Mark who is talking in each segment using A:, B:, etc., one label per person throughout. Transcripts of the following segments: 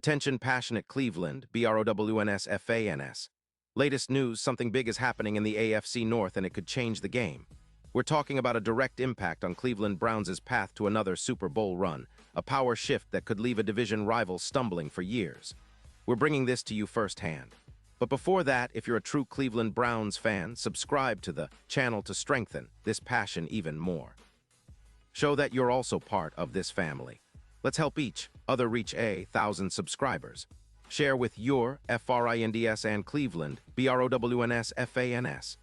A: Attention passionate Cleveland, BROWNS. Latest news, something big is happening in the AFC North and it could change the game. We're talking about a direct impact on Cleveland Browns' path to another Super Bowl run, a power shift that could leave a division rival stumbling for years. We're bringing this to you firsthand. But before that, if you're a true Cleveland Browns fan, subscribe to the channel to strengthen this passion even more. Show that you're also part of this family. Let's help each other reach 1,000 subscribers. Share with your FRINDS and Cleveland, BROWNS.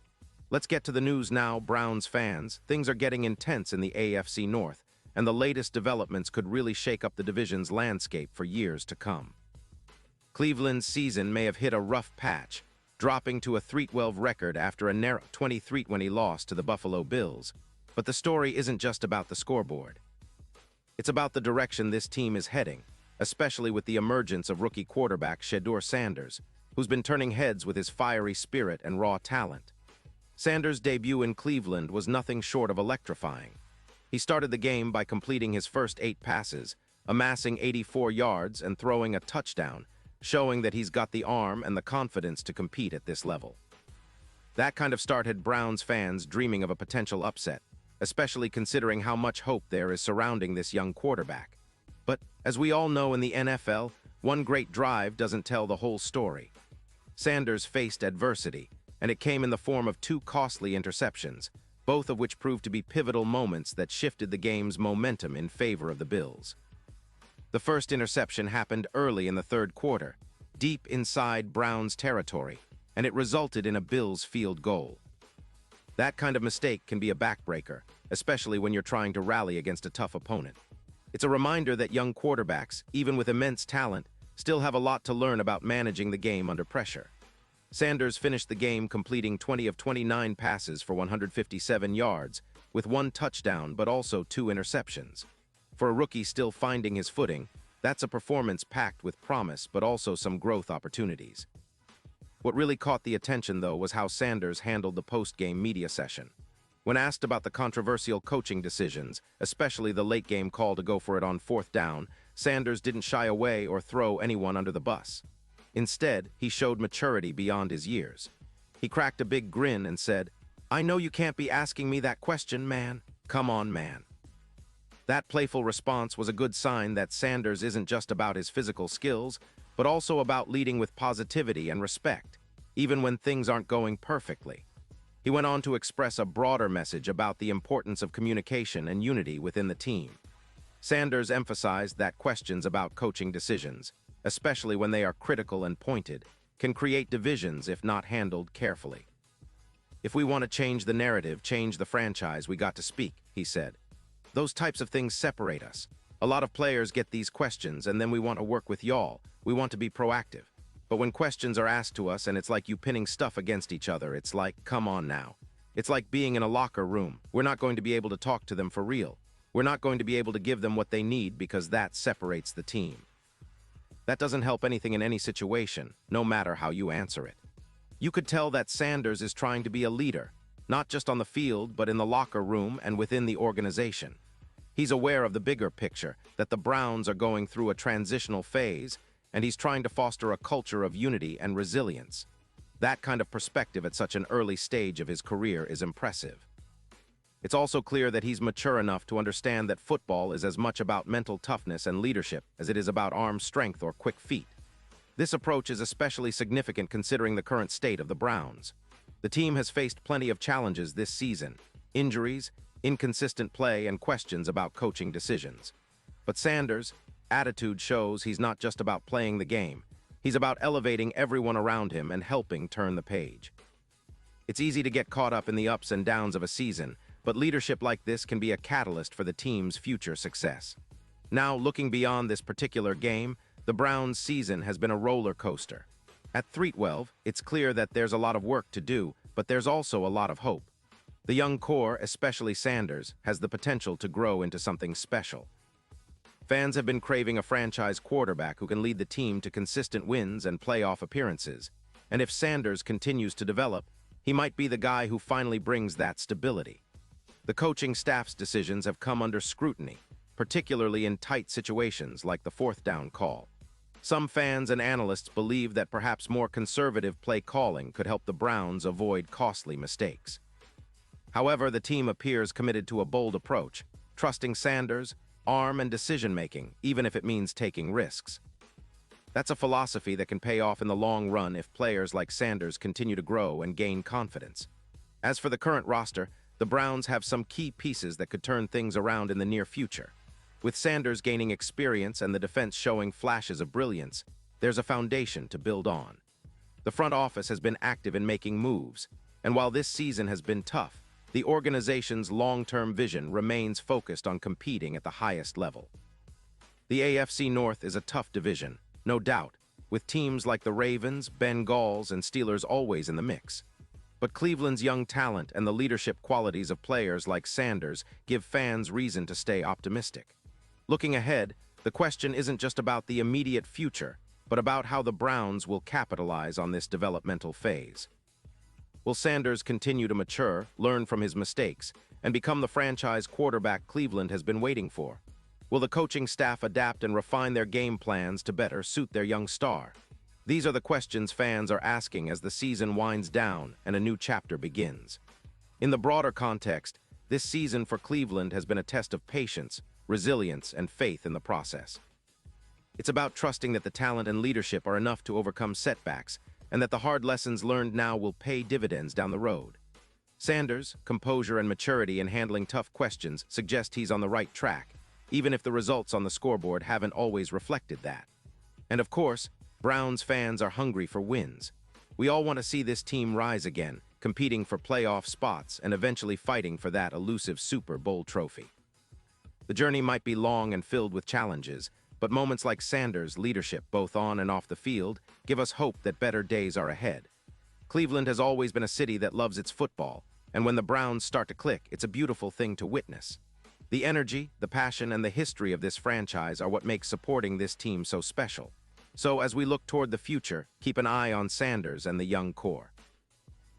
A: Let's get to the news now, Browns fans. Things are getting intense in the AFC North, and the latest developments could really shake up the division's landscape for years to come. Cleveland's season may have hit a rough patch, dropping to a 3-12 record after a narrow 23 when he lost to the Buffalo Bills. But the story isn't just about the scoreboard. It's about the direction this team is heading, especially with the emergence of rookie quarterback Shedeur Sanders, who's been turning heads with his fiery spirit and raw talent. Sanders' debut in Cleveland was nothing short of electrifying. He started the game by completing his first 8 passes, amassing 84 yards and throwing a touchdown, showing that he's got the arm and the confidence to compete at this level. That kind of start had Browns fans dreaming of a potential upset, especially considering how much hope there is surrounding this young quarterback. But, as we all know in the NFL, one great drive doesn't tell the whole story. Sanders faced adversity, and it came in the form of 2 costly interceptions, both of which proved to be pivotal moments that shifted the game's momentum in favor of the Bills. The first interception happened early in the third quarter, deep inside Browns territory, and it resulted in a Bills field goal. That kind of mistake can be a backbreaker, especially when you're trying to rally against a tough opponent. It's a reminder that young quarterbacks, even with immense talent, still have a lot to learn about managing the game under pressure. Sanders finished the game completing 20 of 29 passes for 157 yards, with 1 touchdown but also 2 interceptions. For a rookie still finding his footing, that's a performance packed with promise but also some growth opportunities. What really caught the attention, though, was how Sanders handled the post-game media session. When asked about the controversial coaching decisions, especially the late-game call to go for it on 4th down, Sanders didn't shy away or throw anyone under the bus. Instead, he showed maturity beyond his years. He cracked a big grin and said, "I know you can't be asking me that question, man. Come on, man." That playful response was a good sign that Sanders isn't just about his physical skills, but also about leading with positivity and respect, even when things aren't going perfectly. He went on to express a broader message about the importance of communication and unity within the team. Sanders emphasized that questions about coaching decisions, especially when they are critical and pointed, can create divisions if not handled carefully. "If we want to change the narrative, change the franchise, we got to speak," he said. "Those types of things separate us. A lot of players get these questions and then we want to work with y'all. We want to be proactive. But when questions are asked to us and it's like you pinning stuff against each other, it's like, come on now. It's like being in a locker room. We're not going to be able to talk to them for real. We're not going to be able to give them what they need because that separates the team." That doesn't help anything in any situation, no matter how you answer it. You could tell that Sanders is trying to be a leader, not just on the field, but in the locker room and within the organization. He's aware of the bigger picture, that the Browns are going through a transitional phase, and he's trying to foster a culture of unity and resilience. That kind of perspective at such an early stage of his career is impressive. It's also clear that he's mature enough to understand that football is as much about mental toughness and leadership as it is about arm strength or quick feet. This approach is especially significant considering the current state of the Browns. The team has faced plenty of challenges this season: injuries, inconsistent play, and questions about coaching decisions. But Sanders' attitude shows he's not just about playing the game. He's about elevating everyone around him and helping turn the page. It's easy to get caught up in the ups and downs of a season, but leadership like this can be a catalyst for the team's future success. Now, looking beyond this particular game, the Browns' season has been a roller coaster. At 3-12, it's clear that there's a lot of work to do, but there's also a lot of hope. The young core, especially Sanders, has the potential to grow into something special. Fans have been craving a franchise quarterback who can lead the team to consistent wins and playoff appearances, and if Sanders continues to develop, he might be the guy who finally brings that stability. The coaching staff's decisions have come under scrutiny, particularly in tight situations like the 4th down call. Some fans and analysts believe that perhaps more conservative play calling could help the Browns avoid costly mistakes. However, the team appears committed to a bold approach, trusting Sanders' arm and decision-making, even if it means taking risks. That's a philosophy that can pay off in the long run if players like Sanders continue to grow and gain confidence. As for the current roster, the Browns have some key pieces that could turn things around in the near future. With Sanders gaining experience and the defense showing flashes of brilliance, there's a foundation to build on. The front office has been active in making moves, and while this season has been tough, the organization's long-term vision remains focused on competing at the highest level. The AFC North is a tough division, no doubt, with teams like the Ravens, Bengals, and Steelers always in the mix. But Cleveland's young talent and the leadership qualities of players like Sanders give fans reason to stay optimistic. Looking ahead, the question isn't just about the immediate future, but about how the Browns will capitalize on this developmental phase. Will Sanders continue to mature, learn from his mistakes, and become the franchise quarterback Cleveland has been waiting for? Will the coaching staff adapt and refine their game plans to better suit their young star? These are the questions fans are asking as the season winds down and a new chapter begins. In the broader context, this season for Cleveland has been a test of patience, resilience, and faith in the process. It's about trusting that the talent and leadership are enough to overcome setbacks, and that the hard lessons learned now will pay dividends down the road. Sanders' composure and maturity in handling tough questions suggest he's on the right track, even if the results on the scoreboard haven't always reflected that. And of course, Browns fans are hungry for wins. We all want to see this team rise again, competing for playoff spots and eventually fighting for that elusive Super Bowl trophy. The journey might be long and filled with challenges, but moments like Sanders' leadership, both on and off the field, give us hope that better days are ahead. Cleveland has always been a city that loves its football, and when the Browns start to click, it's a beautiful thing to witness. The energy, the passion, and the history of this franchise are what makes supporting this team so special. So as we look toward the future, keep an eye on Sanders and the young core.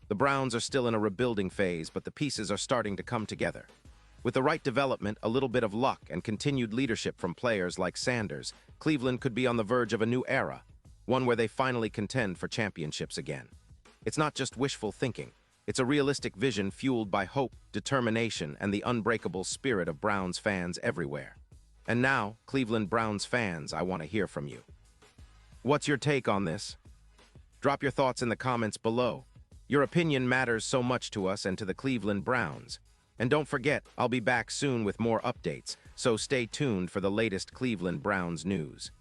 A: The Browns are still in a rebuilding phase, but the pieces are starting to come together. With the right development, a little bit of luck, and continued leadership from players like Sanders, Cleveland could be on the verge of a new era, one where they finally contend for championships again. It's not just wishful thinking. It's a realistic vision fueled by hope, determination, and the unbreakable spirit of Browns fans everywhere. And now, Cleveland Browns fans, I want to hear from you. What's your take on this? Drop your thoughts in the comments below. Your opinion matters so much to us and to the Cleveland Browns. And don't forget, I'll be back soon with more updates, so stay tuned for the latest Cleveland Browns news.